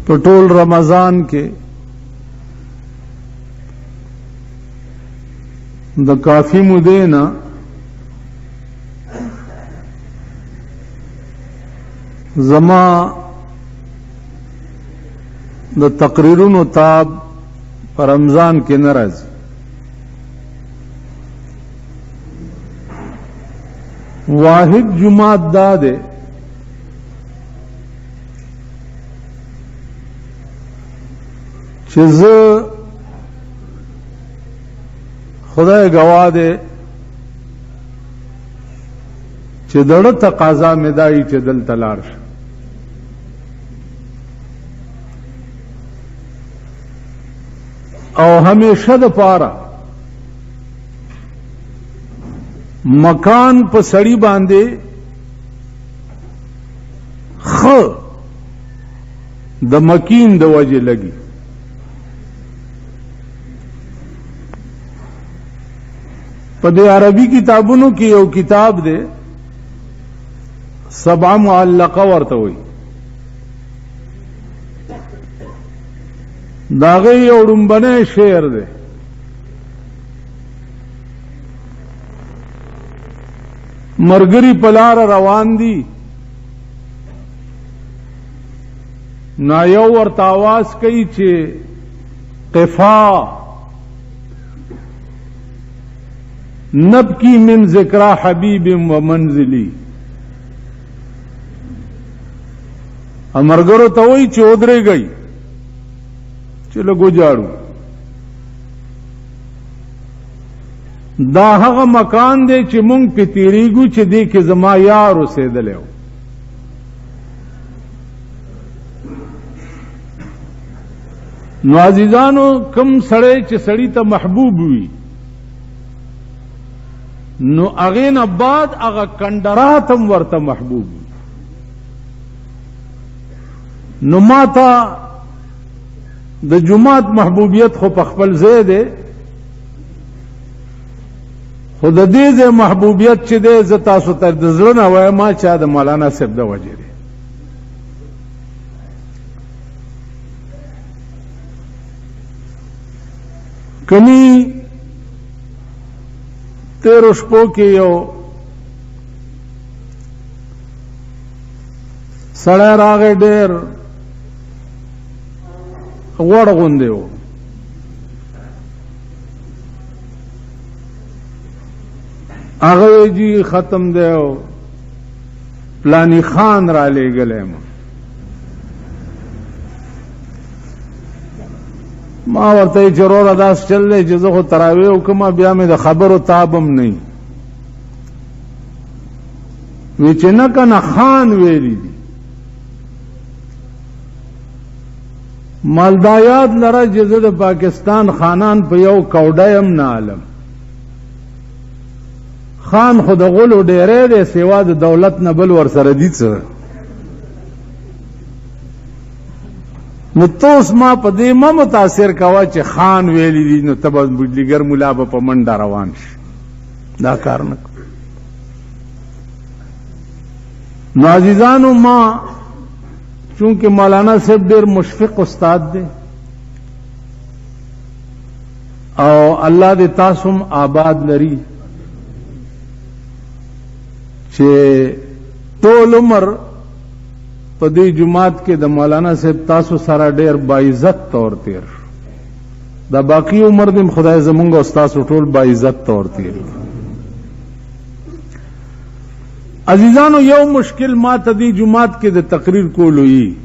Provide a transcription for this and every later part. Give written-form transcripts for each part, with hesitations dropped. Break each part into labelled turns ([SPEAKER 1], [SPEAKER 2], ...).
[SPEAKER 1] په ټول رمضان کې د کافی مودینا زما د تقریرونو تاب پر رمضان کې ناراضي واحد جمعه دا ده چې زه خدای گواه ده چې دړه تقاضا مې دای چې دلته لاړ شم او همیشه د پاره مکان په سړی باندې خ د مکین د وجه لګي په دې عربي کتابونو کې یو کتاب دی سبع معلقه ورته وي داغه یو ډمبنه شعر دی مرګري پلار روان دي نا یو ورته आवाज کوي چې قفا نبکی من ذکر حبیب و منزلی امرګرو ته وای چې ودرې گئی چې لګو جاړو دا هغه مکان دی چې مونږ په تیریګو چې دی کې زما یار اوسېدلې نو عزیزانو کم سړی چې سړی ته محبوب وي نو اغین بعد اغا کندراتم ورته محبوب نو ماتا د جماعت محبوبیت خو په خپل ځای دی خو د دې ځای محبوبیت چې دی زه تاسو ته د زړه نه وایم چې د مولانا صاحب د وجې دی کني تیرو شپو کې یو سړی راغی ډېر غوړ غوندې و هغه جی ختم دی او پلانی خان را لېږلی ما ورته چې وروره داس چل دی چې زه خو تراویح وکړم بیا مې د خبرو تابم نه وی چې نه کنه خان ویلی دي مالدایات لره چې زه د پاکستان خانان په یو کوډه یم نه عالم خان خو د غلو ډېری دی سوا د دولت نه بل ورسره دي څه نو توس ما په دې ما متاثر کوا چې خان ویلی دي نو تب بجلیګر مولا به په منډه روان شي دا کار نه نو عزیزانو ما چونکه مولانا صاحب ډېر مشفق استاد دی او الله دې تاسو هم آباد لري چې ټول عمر په دې جماعت کې د مولانا صاحب تاسو سره ډېر باعزت طور تیر دا باقی عمر دې خدای زمونږ او تاسو ټول باعزت طور تیر عزیزانو یو مشکل ما ته دې جماعت کې د تقریر کول وی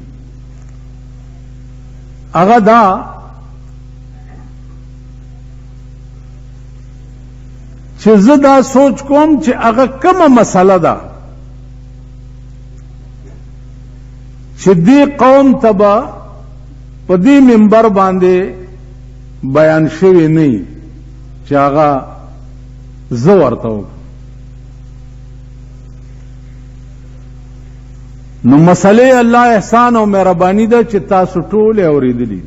[SPEAKER 1] هغه دا چې زه دا سوچ کوم چې هغه کومه مسله ده چې دې قوم تبا په دې منبر باندې بیان شوی نه چې هغه زه ورته نو مسئله الله احسان او مهرباني ده چې تاسو ټول اوریدلی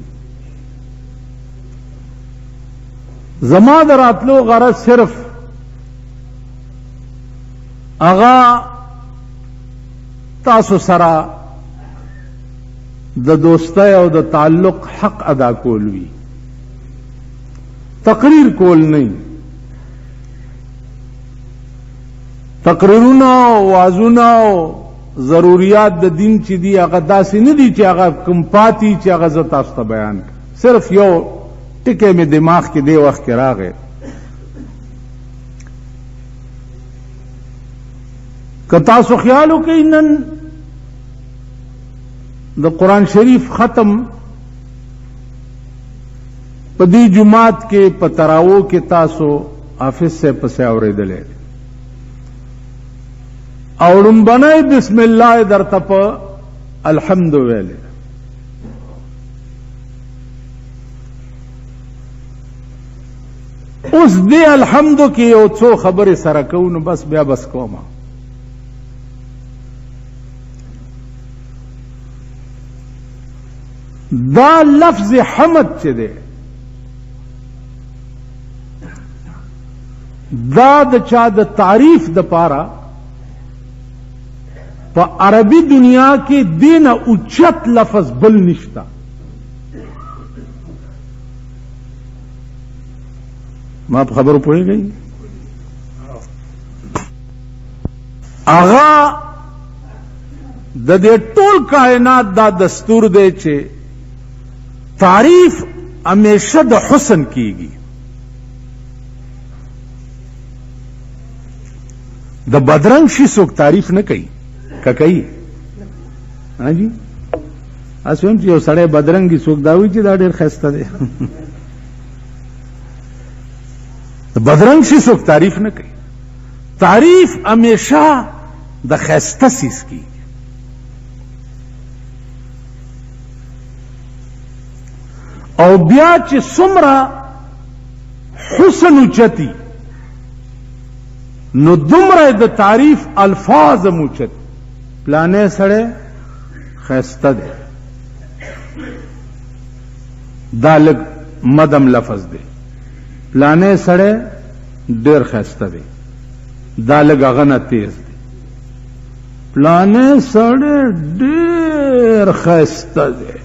[SPEAKER 1] زما دراتلو غرض صرف اغا تاسو سره د دوستۍ او د تعلق حق ادا کول وي، تقریر کول نه. تقریرونه او وعظونه او ضروریات د دین چې دي هغه داسې نه دي چې هغه کوم پاتې چې هغه زه تاسو ته بیان کړم. صرف یو ټکی مې دماغ کې دی وخت کې راغی. که تاسو خیال وکئ نن د قرآن شریف ختم په دې جماعت کې په تراو کې تاسو حافظ سے پسې اورېدلې او لومبنی بسم الله درته په الحمد ویلې. اوس دې الحمد کې یو څو خبرې سره کوو نو بس بیا بس کومه. دا لفظ حمد چې دی دا د چا د تعریف د پاره په عربي دنیا کې دین اوچت لفظ بل نشتا. ما په خبرو پوهیږئ؟ هغه د دې ټول کائنات دا دستور دی چې تعریف ہمیشہ د حسن کیږي. د بدرنګ شي څوک تعریف نه کوي که کوي؟ ها جی اسو هم چې یو سړی بدرنګي څوک دا وایي چې دا ډېر ښایسته دی. د بدرنګ شي څوک تعریف نه کوي. تعریف همیشه د ښایسته څیز کیږي. او بیا چې څومره حسن اوچتی نو دومره د تعریف الفاظ اوچت. پلانې سړی ښایسته دی دا لږ مدم لفظ دی. پلانې سړی ډېر ښایسته دی دا لږ هغه نه تیز دی. پلانې سړی ډېر ښایسته دی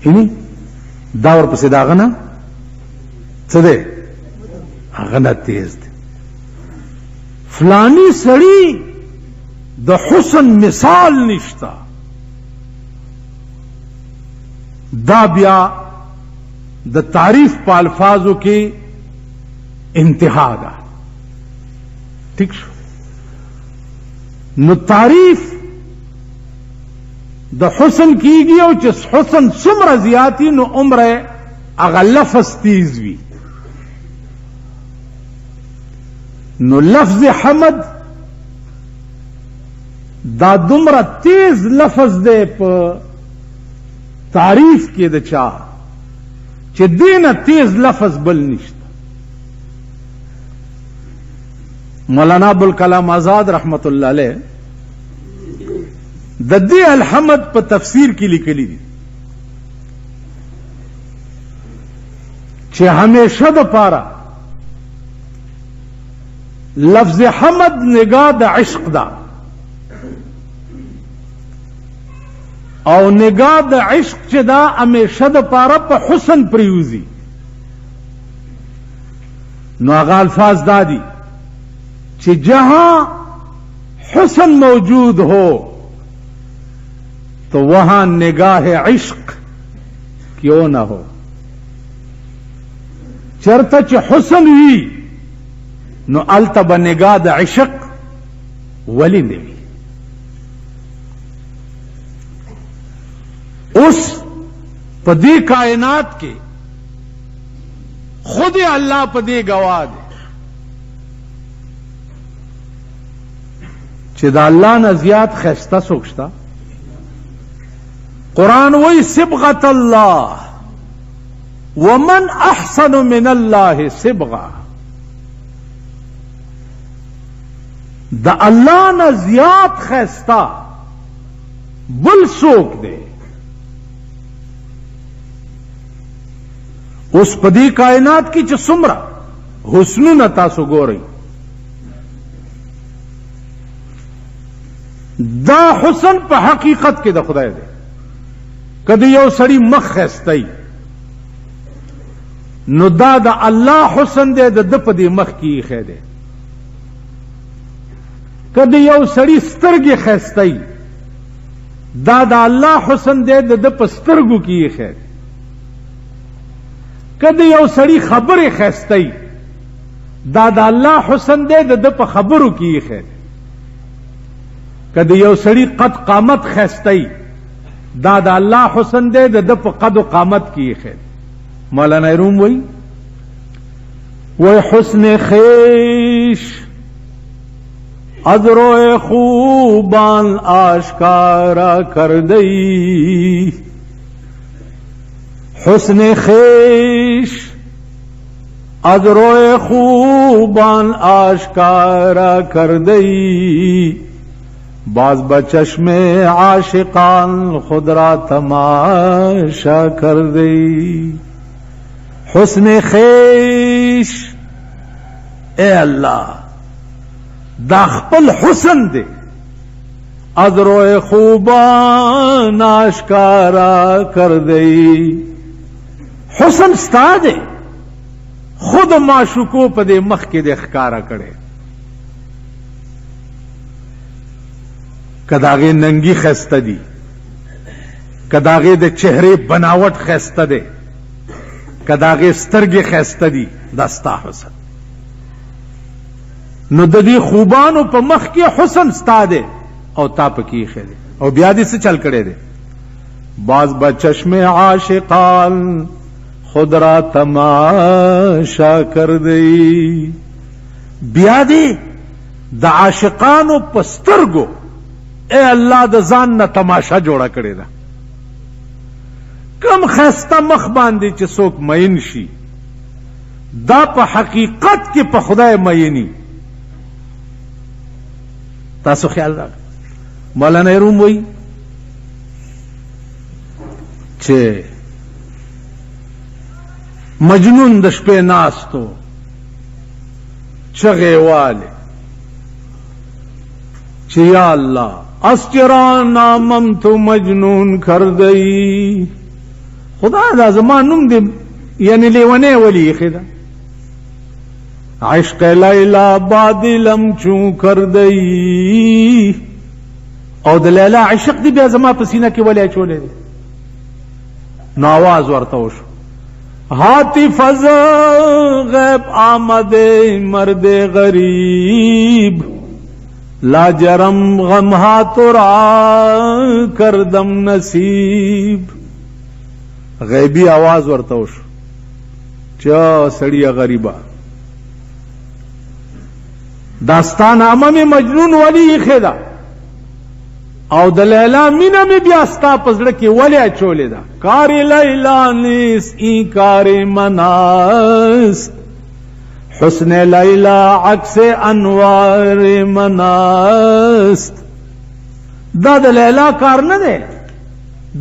[SPEAKER 1] یعنی دا ورپسې د هغه نه څه دی هغه نه تیز دی. فلانی سړی د حسن مثال نشتا. دا بیا د تعریف په الفاظو کې انتہا ده. ٹھیک شو؟ نو تعریف د حسن کیږي او چې حسن څومره زیاتی نو عمره هغه لفظ تیز وي. نو لفظ حمد دا دومره تیز لفظ دی په تعریف کې د چا چې دینه تیز لفظ بل نشته. مولانا ابوالکلام آزاد رحمت الله علیه د دې الحمد په تفسیر کې لیکلي دي چې همیشه د پاره لفظ حمد نگاه د عشق دا او نگاه د عشق چې دا همیشه د پاره په حسن پریوزي. نو هغه الفاظ دا دي چې جہاں حسن موجود ہو تو وہاں نگاہ عشق کیوں نہ ہو. چرته چې حسن وی نو الته به نگاه د عشق ولی نه وي. اوس په دې کائنات کې خود الله په دې گواه دی چې د الله نه زیات ښایسته څوک شته. قرآن وی صبغة الله ومن احسن من الله صبغه. د الله نه زیات ښایسته بل څوک دی. اوس په دې کائنات کې چې څومره حسنونه تاسو ګورئ دا حسن په حقیقت کې د خدای دی. کدی یو سړی مخ خستی نو دا د الله حسن دی د په دې مخ کې خې دی کدی یو سړی سترګې خستی دا د الله حسن دی د په سترګو کې خې دی کدی یو سړی خبرې خستی دا د الله حسن دی د په خبرو کې خې دی کدی یو سړی قد قامت خستی دا د الله حسن دی د په قد و قامت کې خې دی مولانا روم وی حسن خیش از روی خوبان آشکارا کر دئی حسن خیش از روی خوبان آشکارا کر دئی باز بچشم عاشقان خود را تماشا کر دئی حسن خیش اے اللہ دا خپل حسن دے از روئے خوبان آشکارا کر دئی حسن ستا دے خود معشوقو پا دے مخ کے دے خکارا کرے کداغے ننگی خیستہ دی کداغے دے چہرے بناوٹ خیستہ دے کداغه سترګې خسته دي دا ستا حسن نو د دې خوبانو په مخ کې حسن ستا دی او تا پکې خې دی او بیا دې څه چل کړی دی باز با چشم عاشقان خود را تماشا کر دی بیا دې د عاشقانو په سترګو اے الله د ځان نه تماشا جوړه کړې ده کم خسته مخ باندې چې څوک مین شي دا په حقیقت کې په خدای مینی تاسو خیال راغی مولانا روم وی چې مجنون د شپې ناستو چغې واله چې یا الله اسچرا نامم تو مجنون کر دئی خدا دا زمان نوم دی یعنی لیونه ولی خدا عشق لیلا بادلم چون کر دئی او د لیلا عشق دی بیا زما په سینه کې ولی چولې دی نو आवाज ورته وشو هاتف از غیب آمده مرد غریب لاجرم غمها تو را کردم نصیب غیبی आवाज ورته وشو چا سړی غریبا داستان عامه می مجنون ولی خدا او د لیلا مینا می بیا ستا پزړه کې ولی چولې دا کار لیلا نیس ای کار مناس حسن لیلا عکس انوار مناست دا د لیلا کار نه دی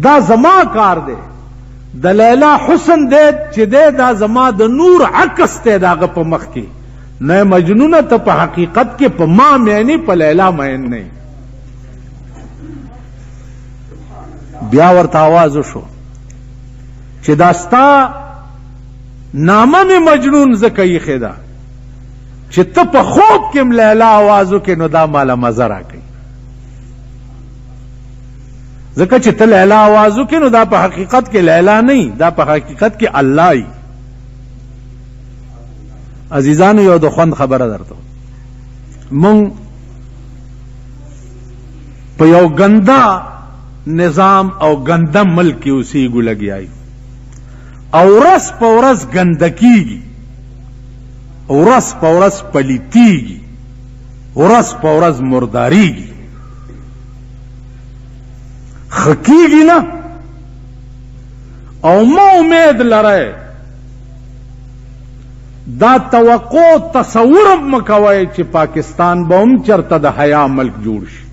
[SPEAKER 1] دا زما کار دی د لیلا حسن دی چې دی دا زما د نور عکس دی داغه په مخ کې نه مجنونه ته په حقیقت کې په ما معنی په لیلا مین نه بیا ورته आवाज وشو چې داستا نامه می مجنون زکه یې خدا چې ته په خوب کې لیلا आवाज وکې نو دا مالا مزه راکړي ځکه چې ته لیلا आवाज وکې نو دا په حقیقت کې لیلا نه دا په حقیقت کې الله ای عزیزانو یو د خوند خبره درته مونږ په یو ګندا نظام او ګندا ملک کې اوسېږو لګیای او ورځ په ورځ ګندکیږي ورځ په ورځ پلیتیږي ورځ په ورځ مرداریږي خکیږي نه او ما امید لرئ دا توقع تصور مکوئ چې پاکستان به هم چرته د حیا ملک جوړ شي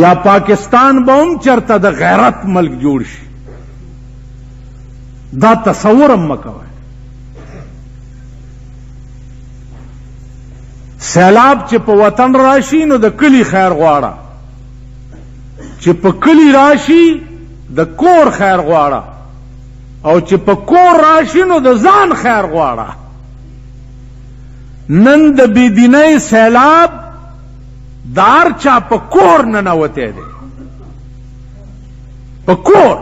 [SPEAKER 1] یا پاکستان به هم چرته د غیرت ملک جوړ شي دا تصور مکوئ سیلاب چې په وطن راشي نو د کلی خیر غواړه چې په کلی راشي د کور خیر غواړه او چې په کور راشي نو د ځان خیر غواړه. نن د بېدینۍ سیلاب دار چا په کور ننوتی دی، په کور،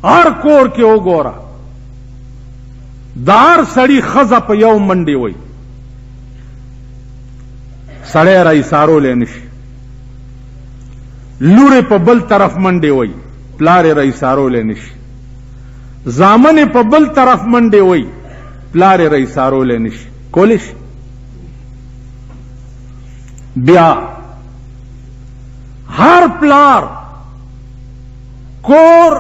[SPEAKER 1] هر کور کې وګوره دار سړی ښځه په یو منډې وي، سړی را ایسارولی نشي، لورې په بل طرف منډې وي، پلار یې را ایسارولی نشي، زامن په بل طرف منډې وي، پلار یې را ایسارولی نشي، کولی شي؟ بیا هر پلار کور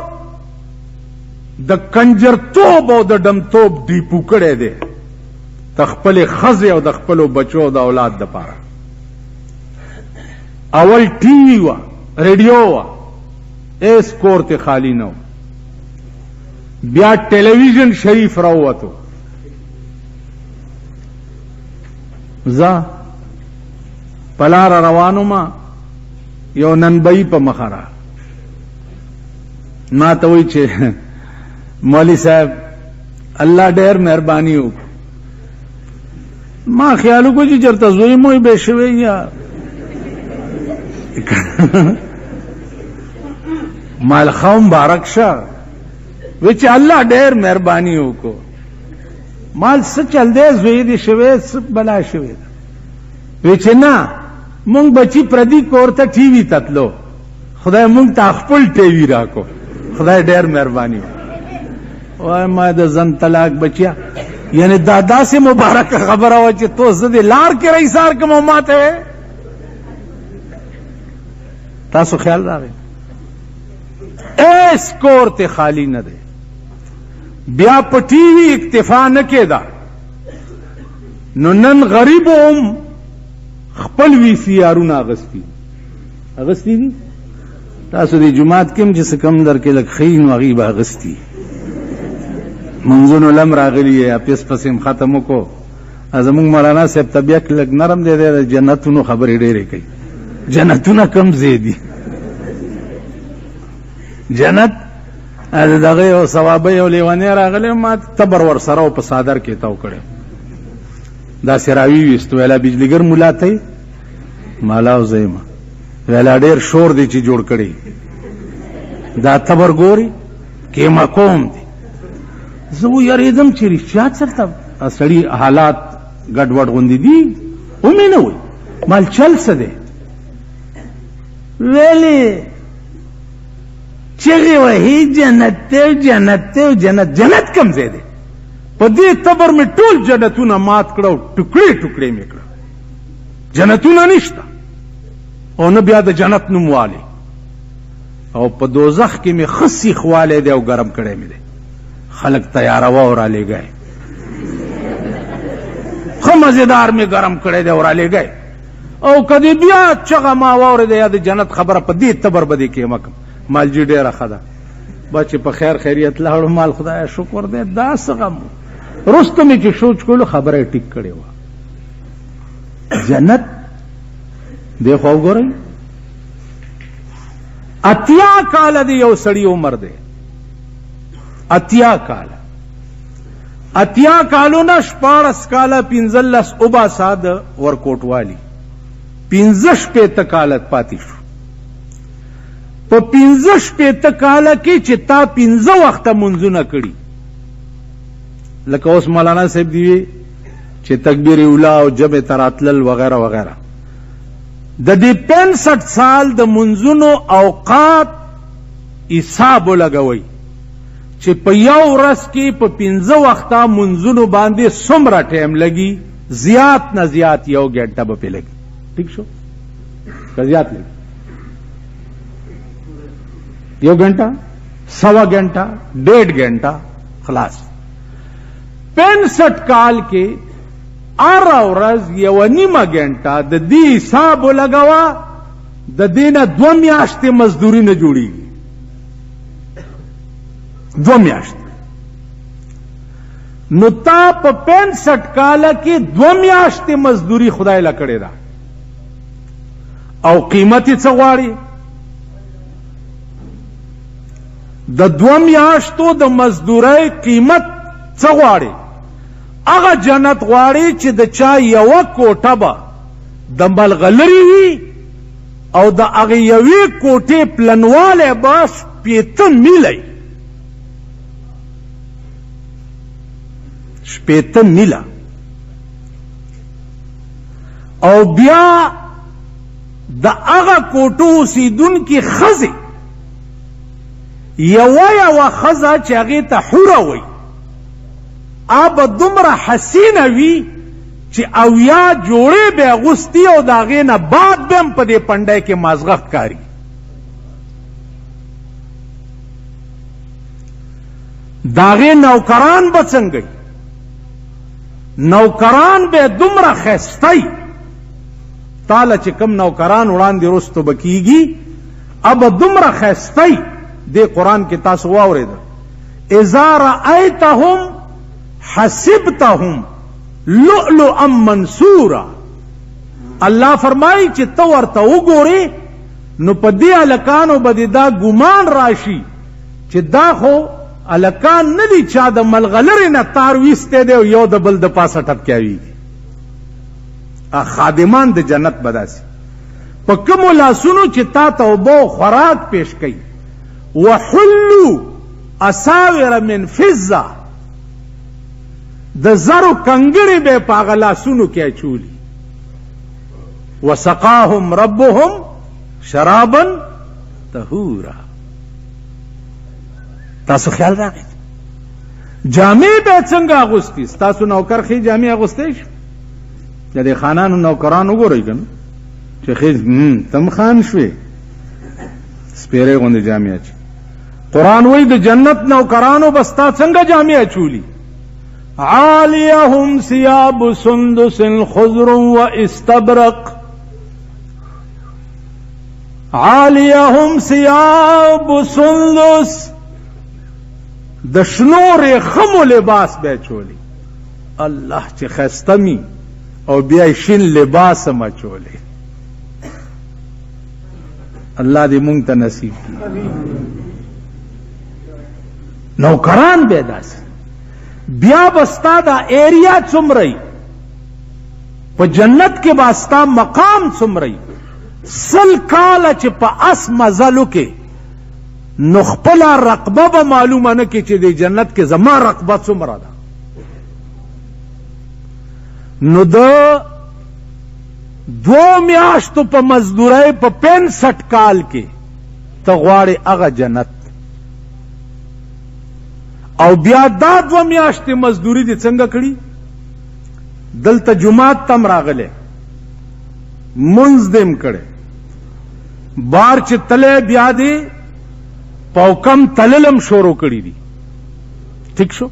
[SPEAKER 1] د کنجرتوب او د ډمتوب ډیپو کړی دی د خپلې ښځې او د خپلو بچو او د اولاد دپاره. اول ټي وي وه، ریډیو وه، ایس کور ته خالی نه و. بیا ټلویزیون شریف راووتو. زه په لاره روانو ما یو ننبئي په مخه را ما ته وایي چې مولوي صاحب الله ډېر مهرباني وکړي. ما خیال وکړو چې چېرته زوی مو به شوی یا مال خو مبارک شه. وی چې الله ډېر مهرباني وکړو. مال څه چل دی زوی دې شوی څه بلا شوی ده. وی چې نه مونږ بچی پردي کور ته ټي وي تتلو، خدای مونږ ته خپل ټي وي راکو، خدای ډېر مهرباني وکړي. وای ما د زن طلاق بچیا، یعنی دادا سے مبارک خبر ہوا چې تو زه دې لار کې رئیسار کوم ماته تاسو خیال راغی. ایس کور ته خالی نه دی. بیا په ټي وي اکتفا نه کېده نو نن غریبو هم خپل وی سی آرونه اغستی دي. تاسو د جماعت کې هم چې څه کم در کې لږ ښي نو هغې به اغستي. منځونو لم راغلي یا پیس پسې ختم وکړو. زمونږ مولانا صاحب طبیعت لږ نرم دی، د جنتونو خبرې ډېرې کوي. جنتونه کم ځای دي؟ جنت دغه یو ثوابه یو لیونی راغلی، ما تبر ورسره او په صادر کې تاو کړی، داسې راویویست. ویلا بجلیګر ملا ته مالا او زیمه ویلا ډېر شور دی چې جوړ کړی، دا تبر ګوري کیما کوم دی. زه ویرېدم چې رښتیا چېرته سړي حالات ګډوډ غوندې دي. ومې نه وایي مال چل څه دی. ویلې چغې وهي جنت دی، جنت دی، جنت. جنت کم ځای دی؟ په دې تبر مې ټول جنتونه مات کړه، ټوکړې ټوکړې مې کړه. جنتونه نشته او نه بیا د جنت نوم والی. او په دوزخ کې مې ښه سیخ والی دی او ګرم کړی مې دی. خلک تیاروا او رالیږی، ښه مزېدار مې ګرم کړی دی او رالیږی. او که دې بیا چغه ما واورېده یا د جنت خبره په دې تبر به دې کېمه کړم. مالجي ډېره ښه ده با چې په خیر خیریت لاړو. مال خدای شکر دی. دا څه غم وروسته مې چې سوچ کولو خبره یې ټیک کړې وه. جنت دی خو وګورئ 80 کاله دی یو سړي عمر دی. 80 کاله. 80 کالو نه 14 کاله 15 وباسه د ورکوټوالي، 15 کاله پاتې شو. په 15 کاله کې چې تا 15 وخته منځونه کړي، لکه اوس مولانا صاحب دی وی چې تکبیر اولا او جمع تراتلل وغیرہ وغیرہ، د دې 65 سال د منځونو اوقات حساب ولګوي چې په یو ورځ کې په 15 وخته منځونو باندې څومره ټایم لګي. زیات نه زیات 1 غنټه به پې لګي. ٹھیک شو؟ که زیات لګي 1 घंटा, 1.25 घंटा, 1.5 घंटा خلاص. 65 کال کې هر ورځ 1.5 घंटा د دې حساب لګوا، د دې نه 2 میاشتې مزدوري نه جوړیږي. 2 میاشتې. نو تا په 65 کال کې 2 میاشتې مزدوري خدای له کړې ده او قیمت یې څه غواړي؟ د 2 میاشتو د مزدورۍ قیمت څه غواړي؟ هغه جنت غواړي چې د چا یوه کوټه به د ملغلرې وي او د هغې یوې کوټې پلنوالی به 80 میله 80 میله او بیا د هغه کوټو اوسیدونکي ښځې یوه ښځه چې هغې ته حوره وایي به دومره حسینه وي چې 80 جوړې به اغوستي او د هغې نه بعد به هم په دې پنډی کې مازغه ښکاري. د هغې نوکران به څنګه نوکران به دومره ښایسته تاله چې کم نوکران وړاندې رستو به کېږي به دومره ښایسته دې قرآن کې تاسو واورېده اذا رأیتهم حسبتهم لؤلؤا منثورا. الله فرمایي چې ته ورته وګورې نو په دې هلکانو به دې دا ګمان راشي چې دا خو هلکان نه دي چا د ملغلرې نه تار ویستی دی او یو د بل د پاسه ټپکیاویږي. خادمان د جنت به داسې په کومو لاسونو چې تا ته اوبه خوراک پیش کوي. وحلوا اساور من فضه د زرو کنګړې به په هغه لاسونو کې اچولي. وسقاهم ربهم شرابا طهورا. تاسو خیال راغی جامې به څنګه اغوستي؟ ستاسو نوکر ښې جامې اغوستی شي؟ د دې خانانو نوکران وګورئ که نه چې ښې تم خان شوې سپیرې غوندې جامې اچي. قرآن وایي د جنت نوکرانو به ستا څنګه جامې اچولي؟ عالیهم ثیاب سندس خضر و استبرق. عالیهم ثیاب سندس د شنو ریخمو لباس به اچولی. الله چې ښایسته می او بیا شین لباس هم اچولی. الله دې مونږ ته نصیب کړي. نوکران به داسې بیا بستا دا ایریا څومره په جنت کې باستا مقام څومره 100 کاله چې په اس مزلو کې نو خپله رقبه به معلومه نه کې چې د جنت کې زما رقبه څومره ده. نو د 2 میاشتو په مزدورۍ په 65 کال کې ته غواړې هغه جنت او بیا دا 2 میاشتې مزدوري دې څنګه کړي؟ دلته جماعت تم راغلی منځ دې کړی بار چې تلې بیا دې پوکم تللم شروع کړي دي. ٹھیک شو؟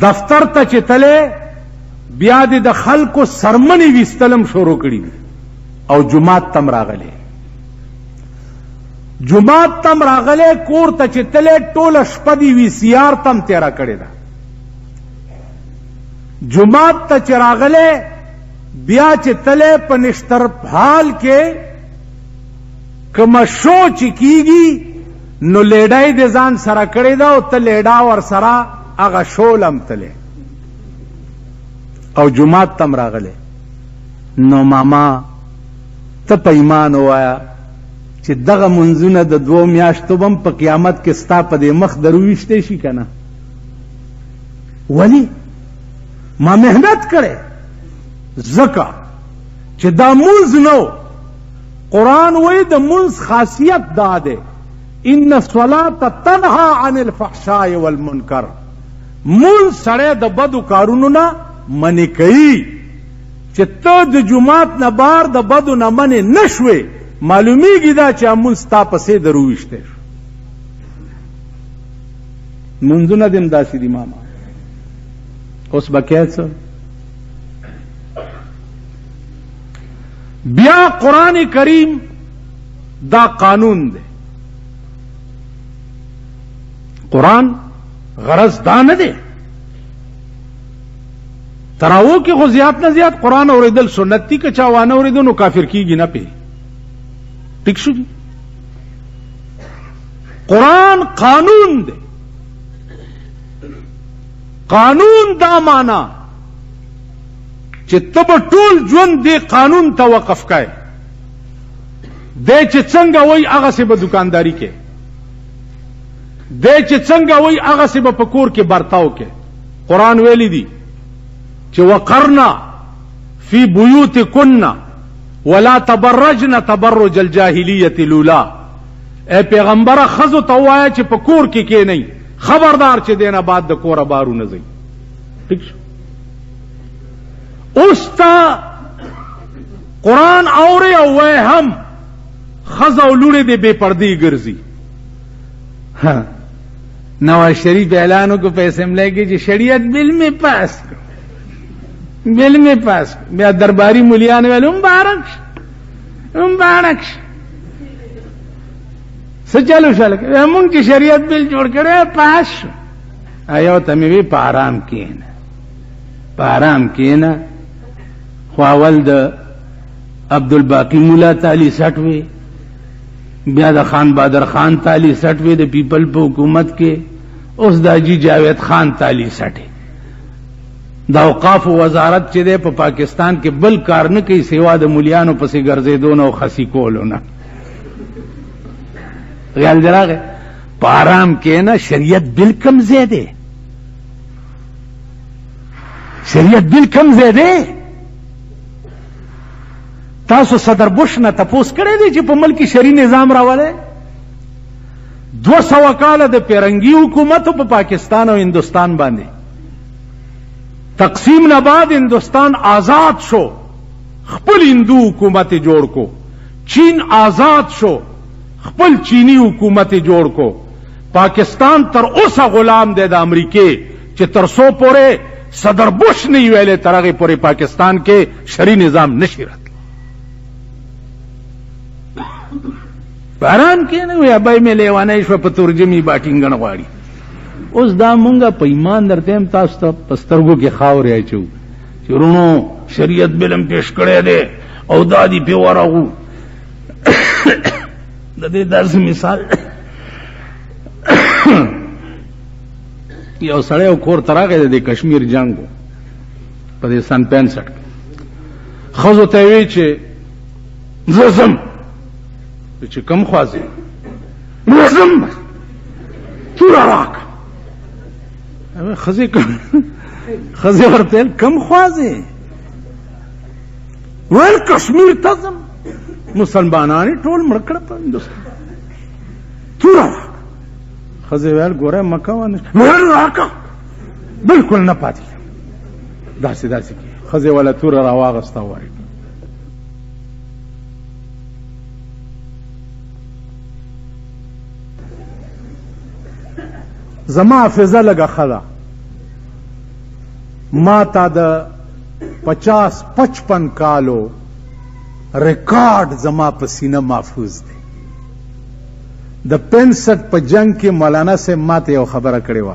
[SPEAKER 1] دفتر ته چې تلې بیا دې د خلکو سرمنې ویستلم شروع کړي دي او جماعت تم راغلی. جماعت تم راغلی کور ته چې تلې ټوله شپه دې وي سی آر تم تیره کړې ده. جماعت ته چې راغلی بیا چې تلې په نشترحال کې کومه شو چې کیږي نو لیډای دې ځان سره کړې ده او ته لیډا ور سره هغه شولم تلې او جماعت تم راغلی. نو ماما ته په ایمان ووایه چې دغه منځونه د 2 میاشتو بم په قیامت کې ستا په دې مخ درویشتی شي که نه؟ ولی ما محنت کړی ځکه چې دا مونځ نو. قرآن وایي د مونځ خاصیت دا دی ان الصلاة تنهى عن الفحشاء والمنکر. مونځ سړی د بدو کارونو نه منې کوي. چې ته د جماعت نه بار د بدو نه منې نه شوې معلومیږي دا چې مونځ ستا پسې درویشتی شو. منځونه دې هم داسې دي ماما. اوس به کې څه بیا قرآن کریم دا قانون دی. قرآن غرض دا نه دی تراو کې خو زیات نه زیات قرآن اوریدل سنت دي که چا وانه اوریدو نو کافر کیږي نه پې. ٹھیک شو جی؟ قرآن قانون دے. قانون دا مانا چې تب ټول ژوند دې قانون ته وقف کای دې چې څنګه وای هغه سه به دکانداری کې دې چې څنګه وای هغه سه به پکور کې برتاو کې. قرآن ویلی دی چې وقرنا فی بیوتکن ولا تبرجن تبرج الجاهلیت الاولى. اے پیغمبر خزو ته وایا چې پکور کې کې نه خبردار چې دینه بعد د کوره بارو نه ځي. ٹھیک شو. اوس تا قرآن اورے او وے ہم خزا لوڑے دے بے پردی ګرځي. نواز شریف اعلانوں کو پیسے ملے گی جو شریعت بل میں پاس بل میں پاس بیا درباری ملیان والے مبارک سچالو شال مونږ چې شریعت بل جوړ کړو پاس ایو تمې وی پارام کېنا خو اول د عبدالباقی مولا تعالی سټوي بیا د خان بادر خان تعالی سټوي د پیپل په حکومت کې اوس د حاجی جاوید خان تعالی سټي. د اوقاف وزارت چې ده په پاکستان کې بل کار نه کوي سیوا د مليانو پسې ګرځېدون او خسي کولونه. غیال دراغه پارام کې نه شریعت بل کم زیاده شریعت بل کم زیاده. تاسو صدر بش نه تپوس کړی دی چې په ملک شری نظام راولې 200 کال د پیرنګي حکومت په پاکستان او هندستان باندې تقسیم نه بعد هندستان آزاد شو خپل هندو حکومت جوړ کو. چین آزاد شو خپل چینی حکومت جوړ کو. پاکستان تر اوسه غلام دی د امریکای چې تر سو پورې صدر بش نه ویلې ترغه پورې پاکستان کې شری نظام نشي رات. باران کې نه وي ابای مې لیوانای شو په ترجمه باټینګن غواړي. اوس دا مونږه په ایمان درته هم تاسو ته پسترګو کې خاورې اچو چې ورونو شریعت بلم پیش کړی دی او دادی په ورغو. د دې درس مثال یو سړی او کور تراغه د کشمیر جنگو په دې سن 65 خزو ته وی چې زم چې کم خوازي زم تور راک خزي ورته کم خوازي ول کشمیر تزم مسلمانانی ټول مړکړه په هندوستان تور راک خزي ویل ګوره مکه ونه ول راکا بالکل نه پاتې داسې خزي ولا تور را واغستا وای. زما حافظه لگا خدا ما تا د 50-55 کالو ریکارڈ زما پسینه محفوظ دی. د 65 په جنگ کې مولانا سے ماته یو خبره کړې و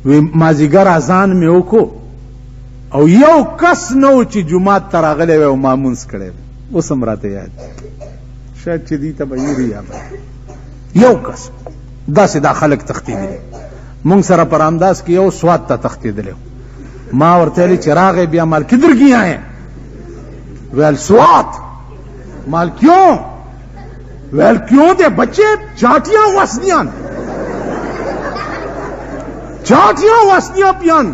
[SPEAKER 1] وی مازیګر اذان مې وکړو او یو کس نو چې جمعه ته راغلی و او مامونځ کړی اوس هم راته یاد شاید چې دې ته به یې یو کس داسې دا خلک تختیدلی مونږ سره پر انداز کې یو سواد ته تختیدلی ما ورته ویلي چې راغی بیا مال کدھر گیا ہے ویل سواد مال کیوں ویل کیوں دے بچے چاٹیاں وسنیاں پیان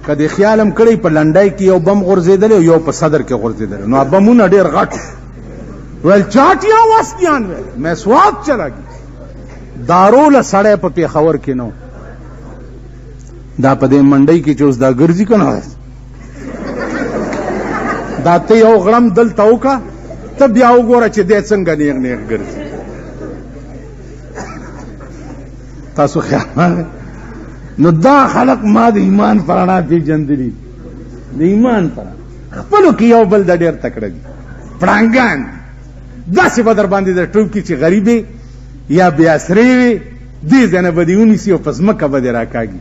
[SPEAKER 1] کدی خیالم کړی په لنډای کې یو بم غورځېدلی او یو په صدر کې غورځېدلی نو بمونه ډېر غټ ویل چاټیاں وسنیان ویل میں سواد چلا گی دارول سړی په پیښور کې نو دا په دې منډۍ کې چې اوس دا ګرځي که نه دا ته یو غړم دلته وکړه ته بیا وګوره چې دی څنګه نیغ نیغ ګرځي. تاسو خیال نو دا خلق ما د ایمان پرانا پیژندلي د ایمان پرانا خپلو کې یو بل د ډېر تکړه دي پړانګان داسې به در باندې د ټوکي چې غریبې یا بیا سرې وي دې ځای نه به دې ونیسي او په ځمکه به دې راکاږي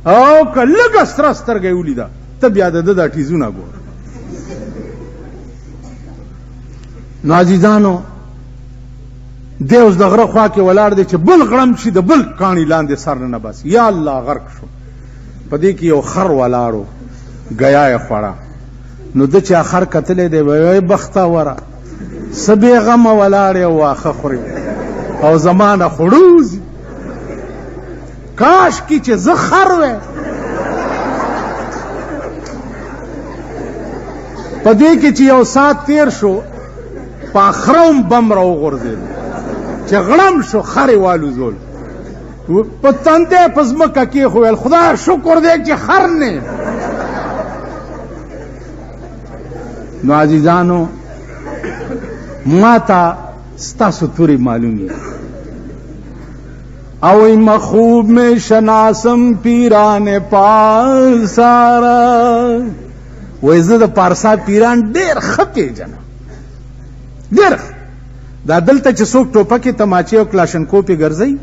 [SPEAKER 1] او که لږه سره سترګه یې ولیده ته بیا د ده دا ټیزونه ګوره. نو عزیزانو دی اوس د غره خوا کې ولاړ دی چې بل غړم شي د بل کاڼي لاندې سر نه بس یا الله غرق شو. په دې کې یو خر ولاړو ګیا یې خوړه. نو د چا خر کتلی دی وی بخته وره څه بېغمه ولاړ یې واښه خوري او زما نه خړوځي. کاش کی چې زه خر وی. په دې کې چې یو ساعت تیر شو په خره هم بم راوغورځېد چې غړم شو خر یې والوزول. په تندی په ځمکه کېښویل خدایه شکر دی چې خر نه. نو عزیزانو ما ته ستاسو تورې معلومي او مخوب میں شناسم پیران پارسارا. وای زه د پارسا پیران ډېر ښه پېژنم ډېر. دا دلته چې څوک ټوپکې تماچې او کلاشنکوپې ګرځوي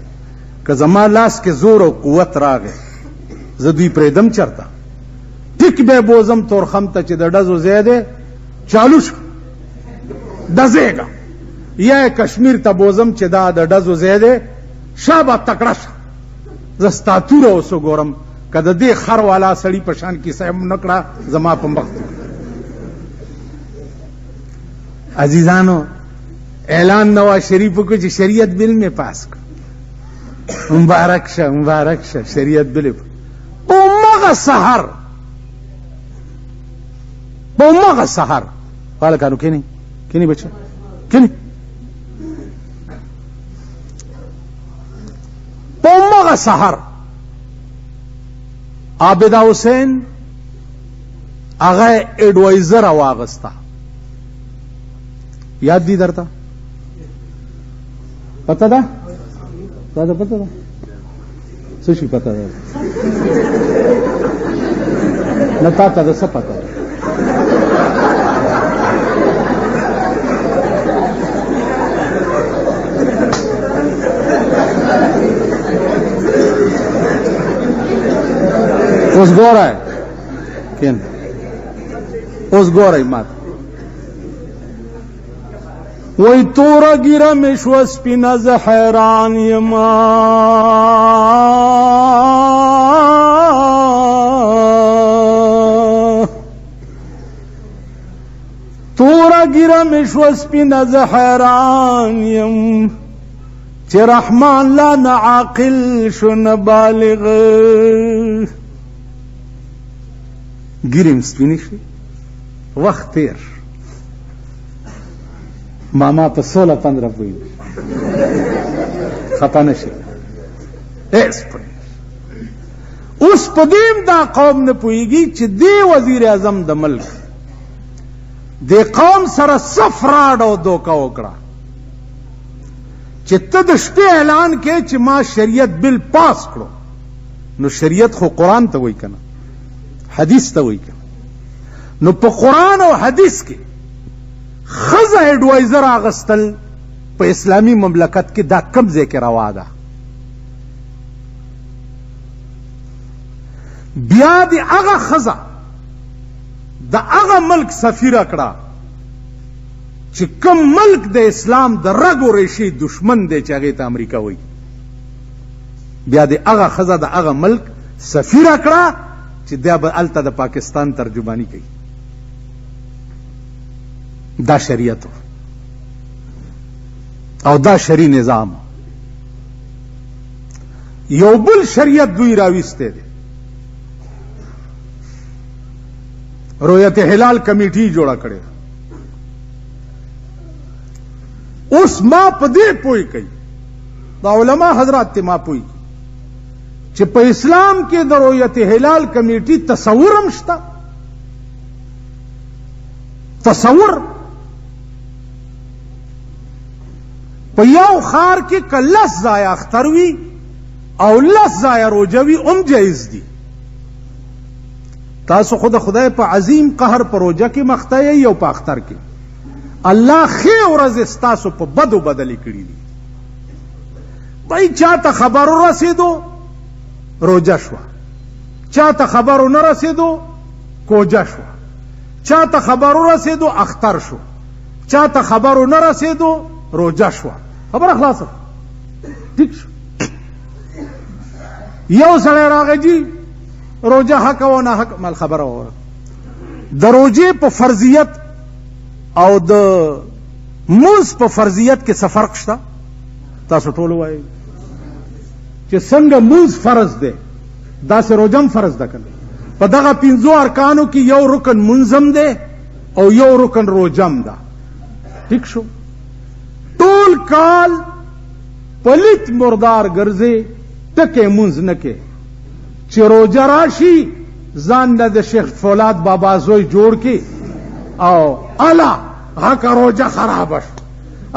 [SPEAKER 1] که زما لاس کې زور او قوت راغی زه دوی پرېږدم چېرته ټیک به یې بوزم تورخم ته چې د ډزو ځای دی چالو شو ډزېږه یا یې کشمیر ته بوزم چې دا د ډزو ځای دی شابه تکړه شه زه ستا توره اوس وګورم که د دې خر والا سړي په شان کیسه یې نه کړه زما په مخ. عزیزانو اعلان نواز شریف وکړو چې شریعت بل مې پاس کړ. مبارک شه مبارک شه شریعت بل په همغه سحر په همغه سحر هلکانو کینی کینی بچه کینی په همغه سحر عابده حسین هغه ایڈوایزر واغسته. یاد دی درته پته ده دا ده پته ده څه شي پته ده نه تا ته ده څه پته ده. اوس ګورئ کین اوس ګورئ ماته وای توره ګیره مې شوه سپینه زه حیران یما توره ګیره مې شوه سپینه زه حیران یم چې رحمان لا نه عاقل شو نه بالغ. ګیرې م سپینې شوې وخت تیر ماما په 16-15 پوهېږي خفه نه شي هېڅ اوس په دې دا قوم نه پوهېږي چې دې وزیر اعظم د ملک دې قوم سره څه فراډ او دوکه وکړه چې ته د شپې اعلان کې چې ما شریعت بل پاس کړو. نو شریعت خو قرآن ته وایي که نه حدیث ته وایي که نو په قرآن او حدیث کې ښځه ایڈوایزر اغستل په اسلامي مملکت کې دا کم ځای کې روا ده. بیا د هغه ښځه د هغه ملک سفیره کړه چې کم ملک د اسلام د رګ و ریشې دشمن دی چې هغې ته امریکا وایي. بیا د هغه ښځه د هغه ملک سفیره کړه چې دا به هلته د پاکستان ترجمانی کوي. دا شریعت او دا شرعي نظام. یو بل شریعت دوی راویسته دی رؤیت هلال کمیټي جوړه کړې. اوس ما په دې پوی کوي دا علما حضرات ته ما پوی چې په اسلام کې د رؤیت هلال کمیټي تصور هم شته. تصور په یو خار کې که 10 ځایه اختر وي او 10 ځایه روژه وي هم جایز دي. تاسو خود خدای په عظیم قهر په روژه کې مخته یې او په اختر کې الله ښې ورځې ستاسو په بدو بدلې کړي دي. بای چاته خبر ورسېدو روژه شوه، چاته خبر ونه رسېدو کوجه شوه، چاته خبر ورسېدو اختر شو، چاته خبر ونه رسېدو روژه شوه. خبره خلاصه ٹھیک شو. یو سړی راغی جی روجه حق او نه حق مال خبره وره د روجې په فرضیت او د مونځ په فرضیت کې څه فرق شته؟ تاسو ټول وایي چې څنګه مونځ فرض دی داسې روجه هم فرض ده کنه. په دغه 5 ارکانو کې یو رکن منظم دی او یو رکن روجم ده. ٹھیک شو. ټول کال پلیت مردار ګرځي ټکه منځ نه کې چې روجه راشي ځان د شیخ فولاد بابا زوی جوړ کې او الا حق روجه خراب شو،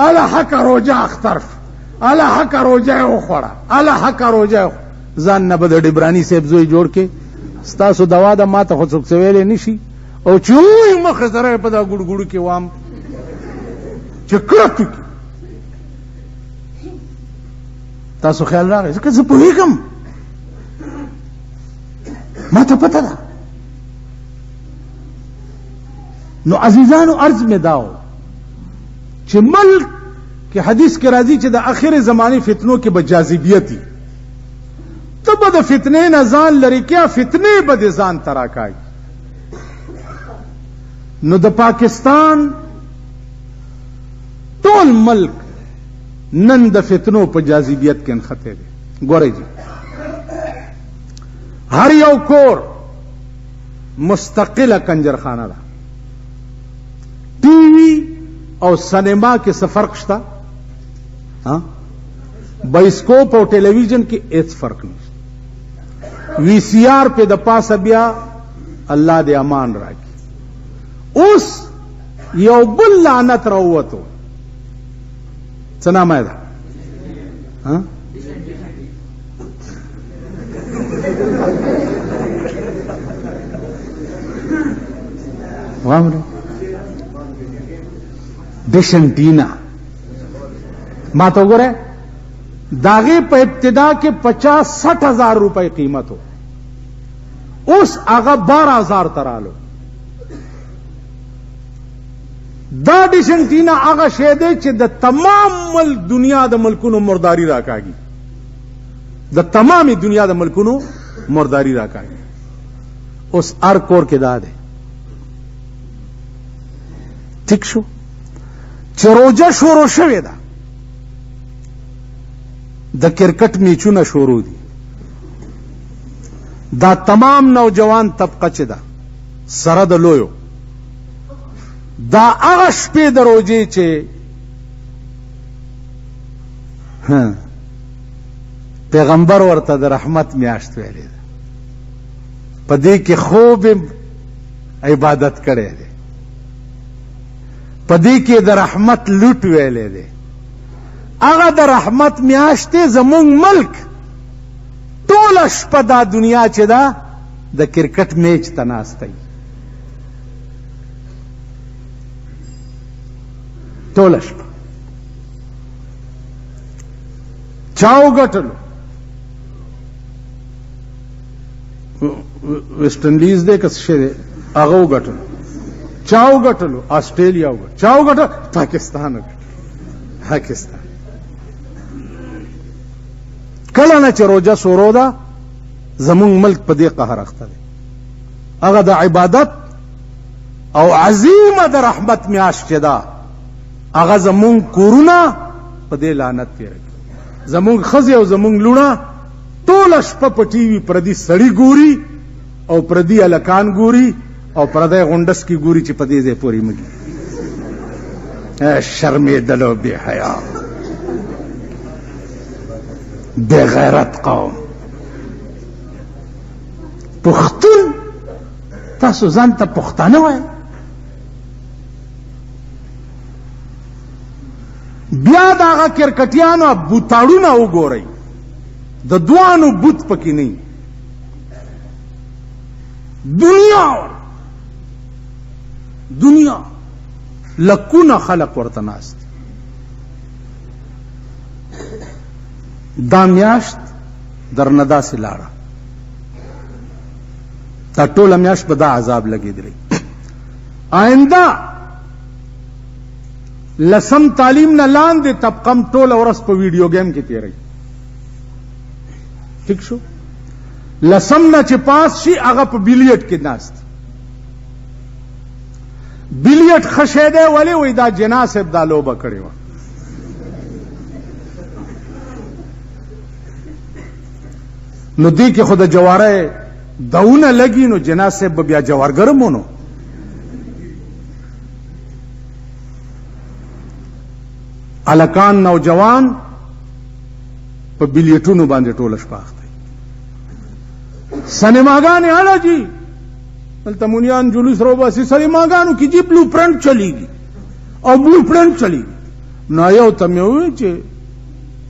[SPEAKER 1] الا حق روجه اختر شو، الا حق روجه وخوړه، الا حق روجه ځان نه بد ډبرانی صاحب زوی جوړ کې ستاسو دوا د ماته خو څوک ویلې نشي او چوي مخ سره په دا ګړګړو کې وام چې کړه تاسو خیال راغی ځکه زه پوهېږم ما ته پته ده. نو عزیزانو عرض مې داو چې ملک کې حدیث کې راځي چې د آخر زمانه فتنو کې به جاذبیت ته به د فتنې نه ځان لري کیا فتنې به د ځان تراکای. نو د پاکستان ټول ملک نن د فتنو په جاذبیت کې انخته دي. ګورئ جی هر یو کور مستقله کنجرخانه ده. ٹی وی او سینما کې څه فرق شته؟ ها بایسکوپ او ټلویزیون کې هیڅ فرق نشته. وی سی آر په د پاسه بیا الله دې امان راکړي. اوس یو بل لعنت راووتو څه نامه ده؟ ها وامره ډیشنټینا ما ته وګوره داغه په ابتدا کې 50-60 ہزار روپے قیمت ہو اوس هغه 12,000 ترالو. دا ډیشنټینا هغه شی دی چې د تمام ملک دنیا د ملکونو مرداری راکاږي، د تمامي دنیا د ملکونو مرداری راکاږي. اوس هر کور کې دا دی. ٹھیک شو چې روجه شروع شوې ده د کرکټ میچونه شروع دي. دا تمام نوجوان طبقه چې ده سره د لویو دا هغه شپې د روجې چې پیغمبر ورته د رحمت میاشت ویلې ده په دې کې خوب عبادت کړی دی، په دې کې د رحمت لوټ ویلې دی. هغه د رحمت میاشتې زمونږ ملک ټوله شپه دا دنیا چې ده د کرکټ میچ ته ناستی، ټوله شپه چا وګټلو؟ ویسټ انډیز دی که څه شی دی هغه وګټلو. چا وګټلو؟ آسټرالیا وګټلو. چا وګټلو؟ پاکستان وګټلو. پاکستان کله نه چې روجه شروع ده زمونږ ملک په دې قهر اخته دی. هغه د عبادت او عظیمه د رحمت میاشت چې ده هغه زمونږ کورونه په دې لعنت تېروي. زمونږ ښځې او زمونږ لوڼه ټوله شپه په ټي وي پردي سړي ګوري او پردي هلکان ګوري او پردی غونډس کې ګوري چې په دې ځای پورې مګي. شرمېدلو بې حیا بے غیرت قوم. پښتون تاسو ځان ته پښتانه وایئ، بیا د هغه کرکټیانو بوتاړونه وګورئ د دوانو بوت پکې نه. دنیا لکونه خلق ورته ناست. دا میاشت درنه داسې لاړه، دا ټوله میاشت به دا عذاب لګېدلی. آینده لسم تعلیم نه لاندې طبقم ټول ورځ په ویډیو گیم کې تیری. ٹھیک شو؟ لسم نه چې پاس شي هغه په بیلیټ کې ناست. بیلیټ خشه دی ولې وای دا جناسب دا لوبه کړې و. نو دې کې خود جواره دونه لګي نو جناسب بیا جوارګرمونو. الکان نوجوان په بیلیټونو باندې ټول شپه اخته. سینماګانې اړه جی دلته مونیان جلوس رو باسي سینماګانو کې جی بلو پرنٹ چلیږي او بلو پرنٹ چلیږي. نو یو ته مې وویل چې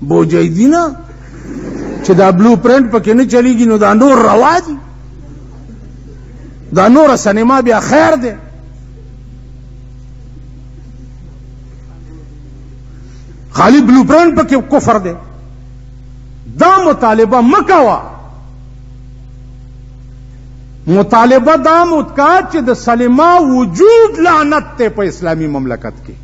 [SPEAKER 1] بوجۍ دي نه چې دا بلو پرنٹ پکې نه چلیږي نو دا نور روا دي، دا نور سینما بیا خیر دی. خالی بلو پرنٹ پکې کفر دی. دا مطالبه مکوا. مطالبه دا متکا چې د سینما وجود لعنت ته په اسلامي مملکت کې.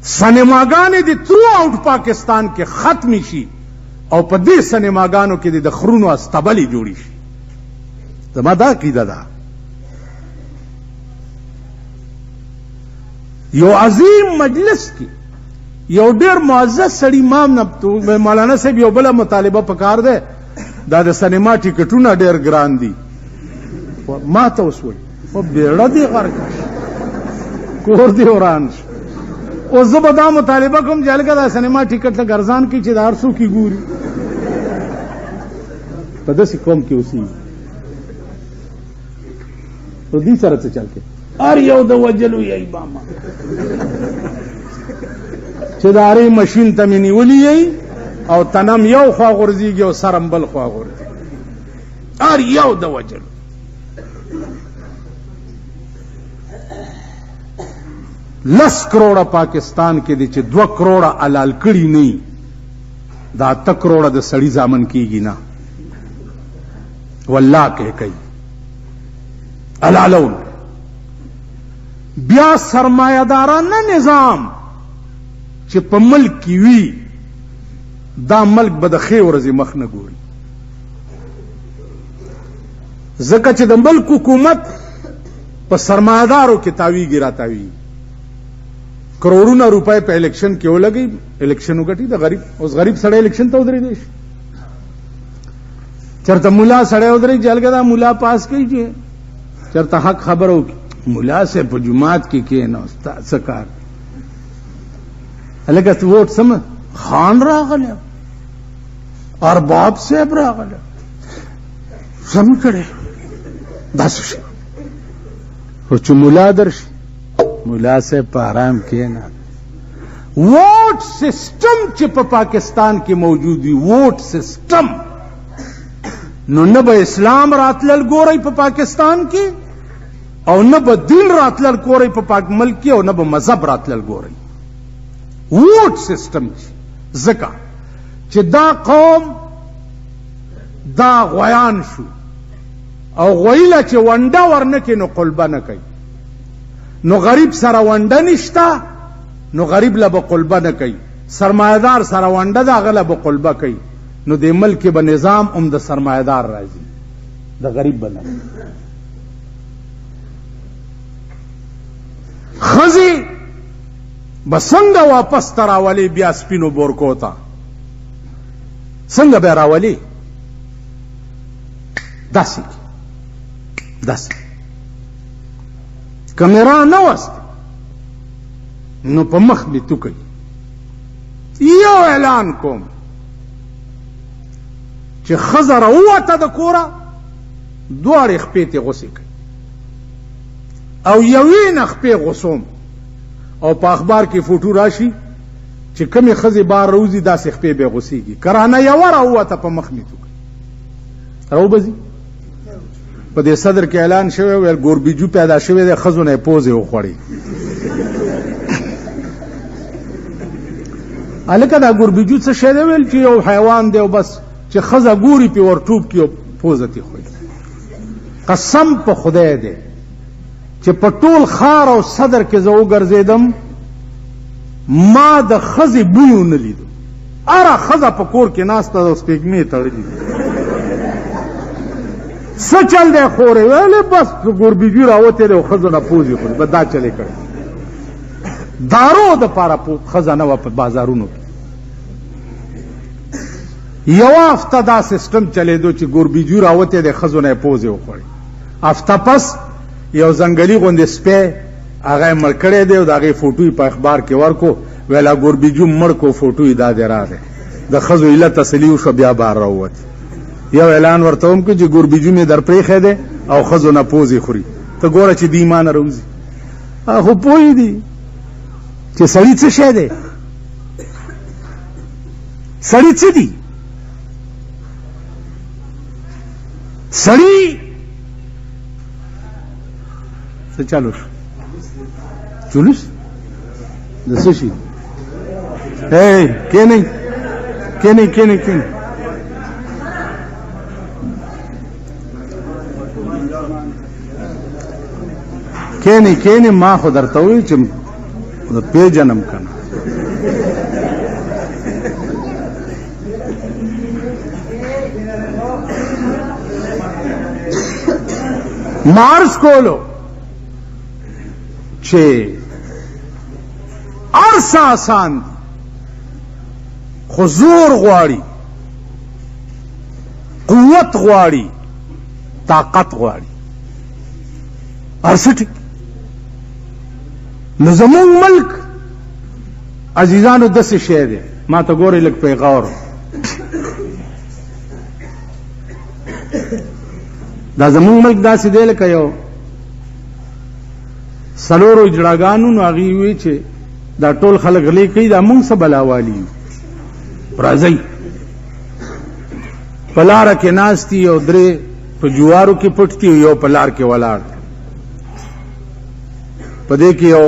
[SPEAKER 1] سینماګانې د ترو آؤٹ پاکستان کې ختم شي او په دې سینماګانو کې د خرونو استبلې جوړی شي. زما دا عقیده ده. یو عظیم مجلس کې یو ډیر معزز سړی امام مولانا صاحب یو بل مطالبه پکار ده دا د سینما ټیکټونه ډیر ګران دي. ما ته وسوي او بیړه دی غرق کور دی وران. او زه به دا مطالبه کوم چې هلکه دا سینما ټیکټ له ګرځان کې چې د هر څوک یې ګوري په داسې قوم کې اوسېږي. په دې سره څه چل کې هر یو د وجلو یی باما چې د هرې مشین ته مې نیولي یی او تنم یو خوا غورځېږي او سرم بل خوا غورځي. هر یو د وجلو. لس کروڑه پاکستان کې دي چې 2 کروڑه حلال کړي نه، دا 8 کروڑه د سړي زامن کېږي نه. والله کې کوي حلالون. بیا سرمایه‌دارانه نظام چې په ملک کې وي دا ملک به د ښې ورځې مخ نه ګوري. ځکه چې د ملک حکومت په سرمایه‌دارو کې تاویږي را تاویږي. کروڑونه روپے په الیکشن کې ولګي، الیکشن وګټي د غریب. اوس غریب سړی الیکشن ته ودرېدی شي. چرته مولا سړی ودرېږي جلګه دا مولا پاس کوي چې چرته حق خبره وکړي. مولا سے په جماعت کې کېناست څه کار هلکه ووټ سم خان راغلی ارباب صاحب راغلی سم کړی داسې شي. خو چې مولا درشي مولا صاحب په آرام کېناست. ووټ سسٹم چې په پاکستان کې موجود وي، ووټ سسٹم، نو نه به اسلام راتلل ګورئ په پاکستان کې او نه به دین راتلل ګورئ په پاک ملک کې او نه به مذهب راتلل ګورئ. ووټ سسٹم ځکه چې دا قوم دا غویان شو او غویله چې ونډه ورنه کې نو قلبه نه کوي. نو غریب سره ونډه نشته نو غریب له به قلبه نه کوي. سرمایدار سره ونډه ده هغه له به قلبه کوي. نو د ملک به نظام هم د سرمایدار راځي، د غریب به نه. ښځې به څنګه واپس ته راولي بیا سپینو بورکو ته؟ څنګه به راولي؟ داسې کمیرا نه وست نو په مخ دې تو کوي. یو اعلان کوم چې ښځه راووته د کوره دواړې خپې ته غوسې کوي او یوې نه خپې غوسوم او په اخبار کې فوټو راشي چې کمې ښځې بار روزي داسې خپې به غوسېږي. کرانه یوه راووته په مخ مې تو کوي. راوبځي په دې صدر کې اعلان شوی ویل ګوربیجو پیدا شوی دی، ښځو نه یې پوزې وخوړې. هلکه دا ګوربیجو څه شی دی؟ ویل چې یو حیوان دی او بس چې ښځه ګوري پې ورټوب کړي او پوزه تې خوړي. قسم په خدای دی چې په ټول ښار او صدر کې زه وګرځېدم ما د ښځې بوی ونه لیدو. هره ښځه په کور کې ناسته ده او سپېږمې تړلي څه چل دی خورې ویلې بس ګوربیجي راوتې دی او ښځو نه پوزې خوري بس دا چلې کړی. دارو دپاره ښځه نه وه په بازارونو کې. یوه هفته دا سیسټم چلېدو چې ګوربیجي راوتې دی ښځو نه یې پوزې وخوړې. هفته پس یو ځنګلي غوندې سپی هغه یې مړ کړی دی او د هغې فوټو یې په اخبار کې ورکو ویل ګوربیجو مړ کو فوټو یې دا دی راغی. د ښځو ایله تسلي وشوه بیا بار راووت. یو اعلان ورته هم کړو چې ګوربیجو مې در پرېښی دی او ښځو نه پوزې خوري. ته ګوره چې د ایمانه راوځي. خو پوه دي چې سړي څه شی دی. سړي څه دي؟ سړي څه چالو شو؟ جلوس د څه شي؟ کېنئ کېنئ کېنئ کېنئ. کېنئ کېنئ ما خو درته وویل چې پیژنم که نه. ما عرض کولو چې هر څه آسان دي خو زور غواړي، قوت غواړي، طاقت غواړي. هر څه ټیک. نو زمونږ ملک عزیزانو داسې شی دی. ما ته ګورئ لږ پیغور دا زمونږ ملک داسې دی لکه یو څلورو اجړاګانو نو هغې وی چې دا ټول خلک غلې کوي دا مونږ څه بلاوالي یو. راځئ په لاره کې ناست دي او درې په جوارو کې پټ دي یو په لار کې ولاړ. په دې کې یو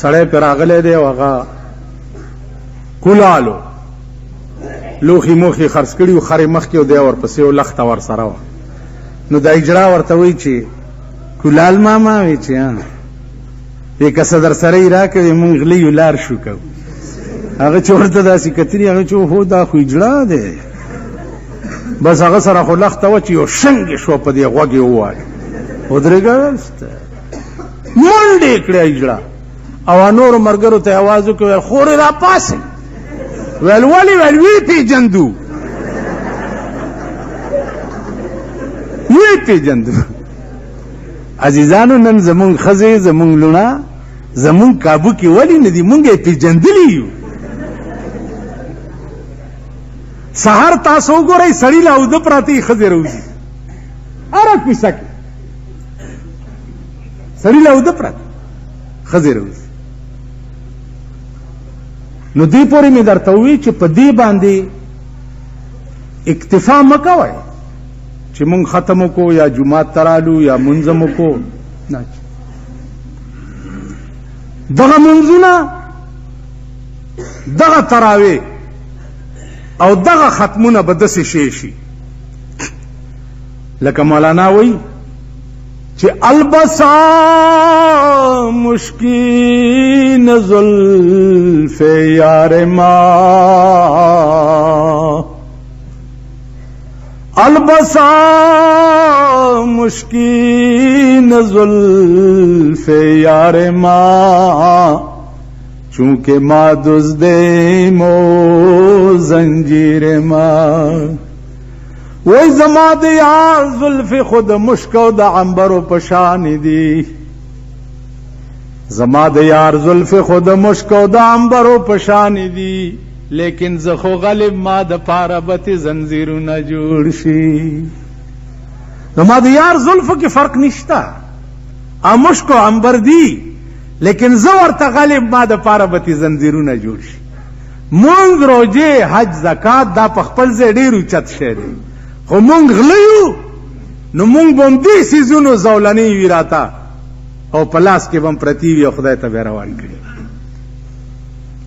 [SPEAKER 1] سړی پې راغلی دی او هغه کولالو لوښي موښي خرڅ کړي وو خرې مخکې او دی ورپسې و لخته ورسره وه. نو دا اجرا ورته وایي چې کولال ماما وایي چې وی که څه در سره یې راکوې مونږ غلی یو لار شو کوو. هغه چې ورته داسې کتلي هغه چې هو دا خو اجرا دی. بس هغه سره خو لخته وه چې یو شنګې شوه په دې غوږ یې ووایي ودرېږه منډې یې کړې اجرا. او نورو ملګرو ته یې اواز وکړ ویل خورې را پاسئ. ویل ولې؟ ویل ویې پېژندو ویې پېژندو. عزیزانو نن زمونږ ښځې زمونږ لوڼه زمونږ کابو کې ولې نه دي؟ مونږ یې پېژندلي یو. سهار تاسو وګورئ سړي لا اوده پراته ښځې راوځي هره کوڅه کې سړي لا اوده پراته ښځې راوځي. نو دې پورې مې درته ووي چې په دې باندې اکتفا مه کوئ چې مونږ ختم وکړو یا جومات ته رالو یا مونځ م وکړو. دغه مونځونه دغه تراویح او دغه ختمونه به داسې شی شي لکه مولانا وایي چې البسا مشکین زلف یار ما البسا مشکین زلف یار ما چونکہ ما دزدیم و زنجیر ما. وی زما د یار زلف خود مشک و د عنبر و پشانی دی. زما د یار زلف خود مشک و د عنبر و پشانی دی. لیکن زخو غالب ما د پاره بت زنجیرونه جوړ شي. زما د یار زلف کې فرق نشته مشک و عنبر دی لیکن زه ورته غالب ما د پاره بتی زنجیرونه جوړ شي. مونږ روجې حج زکات دا په خپل ځای ډېر اوچت شی دی خو مونږ غله یو نو مونږ به هم دې څیزونو زولنې وي راته او په لاس کې به هم پرتي وي او خدای ته به روان کړي.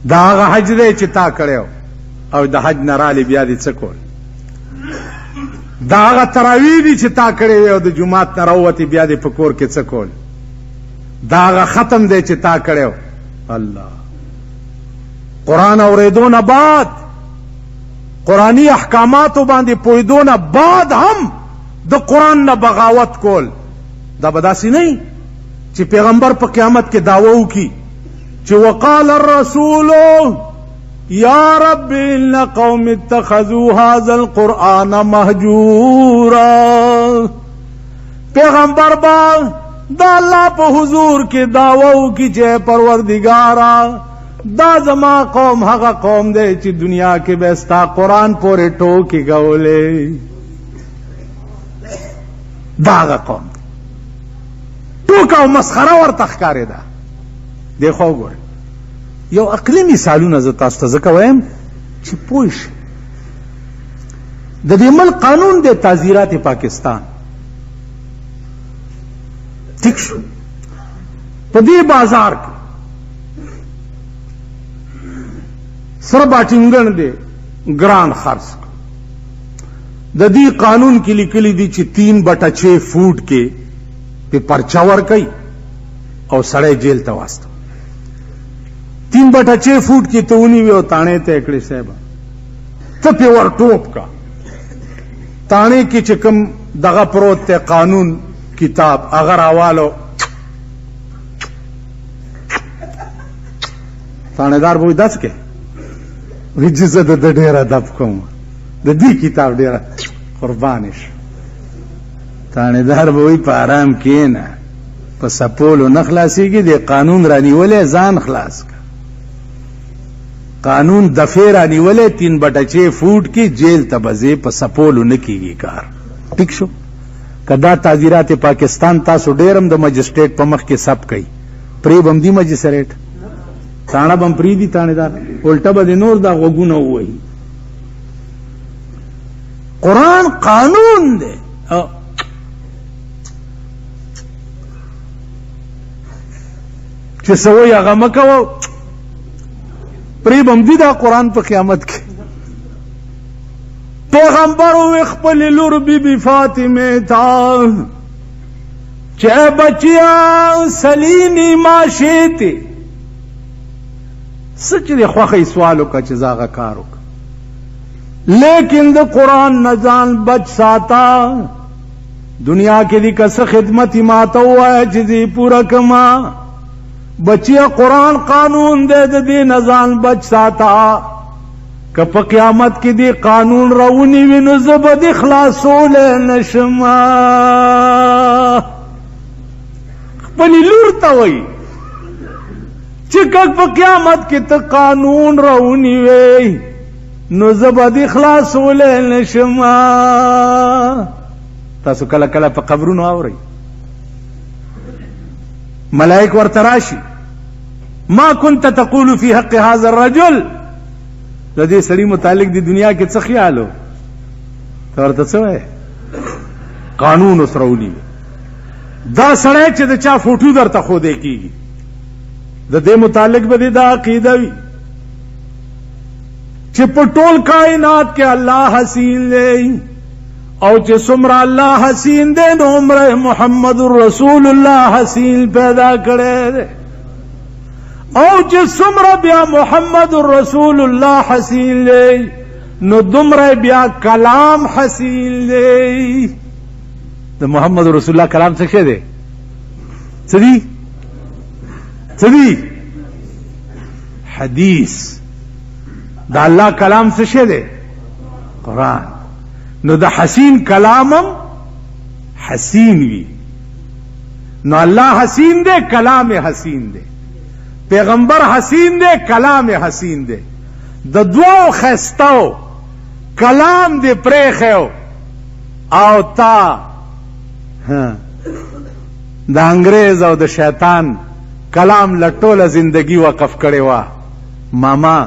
[SPEAKER 1] دا هغه حج دی چې تا کړی او د حج نه رالې بیا دې څه کول. دا هغه تراویح دي چې تا کړی وي او د جومات نه راووتې بیا دې په کور کې څه کول. داغه ختم دی چې تا کړو. الله قرآن اوریدو نه بعد، قرآنی احکاماتو باندې پویدو نه بعد هم د قرآن نه بغاوت کول، دا به داسې نه چې پیغمبر په قیامت کې دعوه وکړي چې وقال الرسول یا رب ان قوم اتخذوا هذا القرآن مهجورا. پیغمبر با دا اللہ په حضور کې دعوه وکړي چې پروردگارا دا زما قوم هغه قوم دی چې دنیا کې به ستا قرآن پورې ټوکې کولې. دا هغه قوم دی، ټوکه او مسخره ورته ښکارېده. دیخوا وګورئ یو عقلي مثالونه زه تاسو ته ځکه وایم چې پوه شئ. د دې ملک قانون دی تعزیرات پاکستان، ٹھیک شو. په دې بازار کې سره باټینګن دی ګران خرڅ. د دې قانون کې لیکلي دي چې 3/6 فوټ کې په پرچا ورکوي او سړی جیل ته واستو. 3/6 فوټ کې ته ونیوي او تاڼې ته کړې صاحب ته پې ور ټوپ کا. تاڼې کې چې کوم دغه پروت دی قانون کتاب هغه راوالو، تاڼېدار به وایي داس کې وایي چې زه د ډېر ادب کوم، د دې کتاب ډېره قربانې شو. تاڼېدار به وایي په آرام کښېنه، په سپولو نه خلاصېږي، د قانون رانیولی ځان خلاص که. قانون دفعې رانیولی 3/6 فوټ کې جیل ته به ځې، په سپولو نه کېږي کار. ټیک شو. که دا تعزیرات پاکستان تاسو ډېر هم د مجسټریټ په مخ کې سب کوي، پرې به هم دي مجسټریټ، تاڼه به هم پرېږدي تاڼېدار، الټه به د نور دا غوږونه ووهي. قرآن قانون دی. چې څه وایي هغه مه کوه، پرې به هم دي دا قرآن په قیامت کې. پیغمبر وی خپل لور بی بی فاطمه تا چې بچیا سلینی ماشیتی سچ دی خوخی سوالو کا چې زاغه کارو کا، لیکن د قرآن نزان بچ ساتا. دنیا کې دی کس خدمت ما ته ووایه چې دی پورا کما. بچیا قرآن قانون دے د دې نزان بچ ساتا. که په قیامت کې دی قانون راونی وي نو زه به دې خلاصولی نشم. خپلې لور ته وایي چې که په قیامت کې ته قانون راونی وي نو زه به دې خلاصولی نشم. تاسو کله کله په قبرونو اورئ ملائک ورته راشي ما كنت تقول في حق هذا الرجل. د دې سړي متعلق د دنیا کې څه خیال و؟ ته ورته څه وایې؟ قانون اوس راولي. دا سړی چې د چا فوټو درته ښودی کېږي د دې متعلق به دې دا عقیده وي چې په ټول کائنات کې الله حسین دی، او چې څومره الله حسین دی نو عمره محمد رسول الله حسین پیدا کړی دی، او چې څومره بیا محمد رسول الله حسین دی نو دومره بیا کلام حسین دی. د محمد رسول الله کلام څه شی دی؟ څه دی؟ څه دی؟ حدیث. د الله کلام څه شی دی؟ قرآن. نو د حسین کلامم حسین وي. نو الله حسین دی، کلام حسین دی. پیغمبر حسین دے، کلام حسین دے. د دوو خستاو کلام دے پریخیو او تا د انګریز او د شیطان کلام لټوله زندگی وقف کړی وا. ماما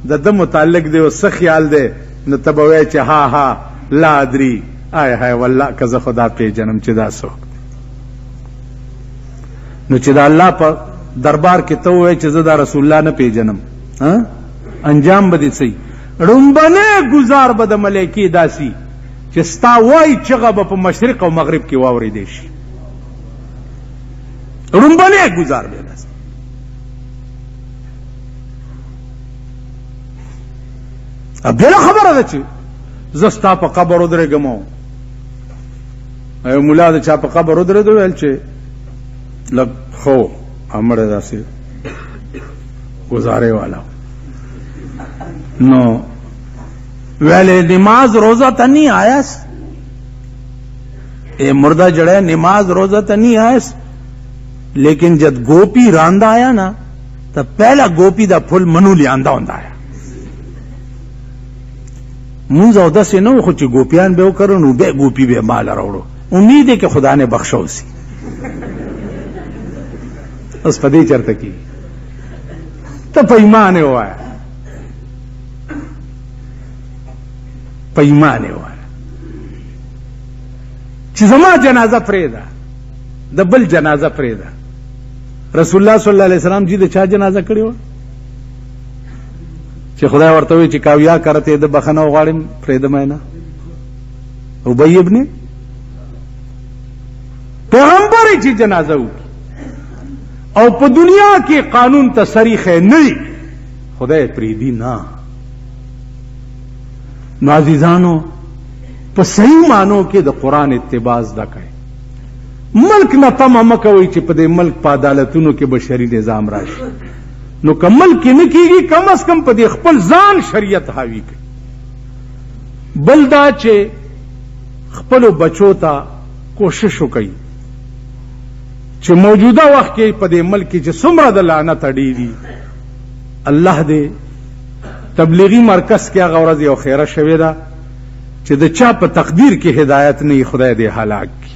[SPEAKER 1] د ده متعلق دی او څه خیال دی؟ نو ته به وایې چې ها ها لا ادري. آی های والله که زه خدا پیژنم چې دا څوک. نو چې د الله په دربار کې ته وایې چې زه دا رسول الله نه پیژنم، انجام به دې څه؟ ړومبنی ګزار به د ملایکې داسي چې ستا وایي چغه به په مشرق او مغرب کې واورېدی شي. رومبنه گزار به لاس بل خبره ده چې زستا په قبر ودرېږم ایو مولا د چا په قبر ودرېدو ویل چې لږ خو امره داسې گزارے والا نو ویلے نماز روزہ تا نہیں آیس اے مردہ جڑے نماز روزہ تا نہیں آیس لیکن جد گوپی راندہ آیا نا تو پہلا گوپی دا پھل منو لیاندہ ہوندہ آیا منز او دس نو خوچی گوپیان بے کرو نو بے گوپی بے مال روڑو امید ہے کہ خدا نے بخشو سی اس پدی چرتا کی تو پیمانے ہوا ہے پیمانے ہوا ہے چیزما جنازہ پریدا دبل جنازہ پریدا رسول اللہ صلی اللہ علیہ وسلم جی د چا جنازہ کړی و چې خدای ورته وی چې کاویا کرته د بخنه غواړم پریدا مینه ابی ابن پیغمبر چې جنازه و او په دنیا کې قانون تصریح نه خدای پریدي نه نو عزیزانو په صحیح معنوں کې د قران اتباع زده کړئ ملک نه تمه مکوئ چې په دې ملک په عدالتونو کې بشري نظام راشي نو کمل کې نه کیږي کم از کم په دې خپل ځان شریعت حاوی کړي بل دا چې خپل بچو ته کوشش وکړي چې موجوده وخت کې په دې ملک کې چې څومره د لعنت اړيږي الله دې تبلیغی مرکز کې هغه ورځ یو خیره شوې ده چې د چا په تقدیر کې هدایت نه خدای دې هلاک کړي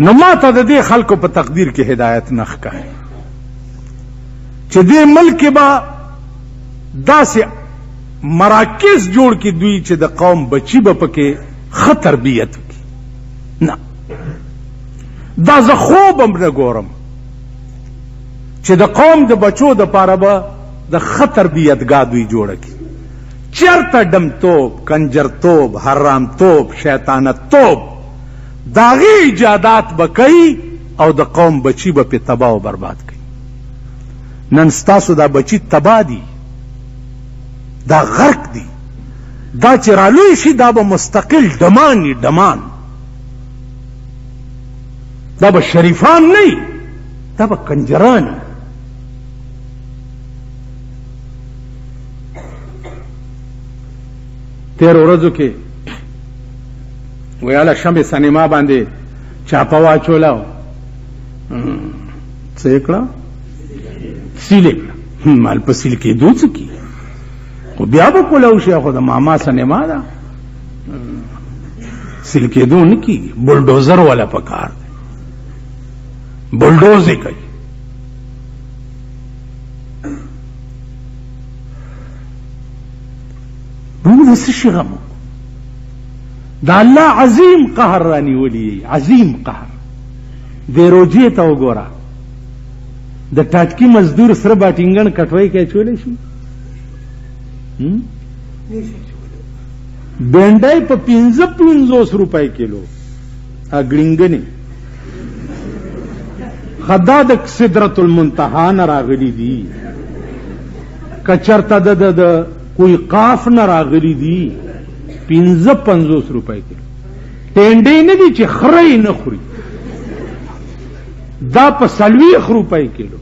[SPEAKER 1] نو ماته د دې خلکو په تقدیر کې هدایت نه ښکاري چې دې ملک کې به داسې مراکز جوړ کړي دوی چې د قوم بچي به پکې ښه تربیت وکړي نه دا زه خوب هم نه ګورم چې د قوم د بچو د پاره به د ښه تربیتګاه دوی جوړه کړي چېرته ډمتوب کنجرتوب حرامتوب شیطانتوب د هغې ایجادات به کوي او د قوم بچي به پې تباه و برباد کوي نن ستاسو دا بچي تباه دي دا غرق دي دا چې رالوی شي دا به مستقل ډمان وي ډمان دا به شریفان نه دا به کنجران تیر ورځو کې ویاله شمع سینما باندې چاپه واچوله څه یې کړه سیل یې کړه مال په سیل کېدو څه کي خو بیا به کولاو شي خو د ماما سینما ده سیل کېدو نه کېږي بلډوزر والا پکار دی بلډوز یې کوي موږ د څه شي غم دا الله عظیم قهر رانیولی عظیم قهر دې روجې ته وګوره د ټاټکي مزدور سره باټینګن کټوي کې چولې شي بینډای په 55 روپۍ کیلو اګړینګنی خدا د سدرۃ المنتهى نه راغلي دي کچرته د کوئی قاف نه راغلي دي 55 روپۍ کیلو ټینډې نه دي چې خرې نه خوري دا په 40 روپۍ کیلو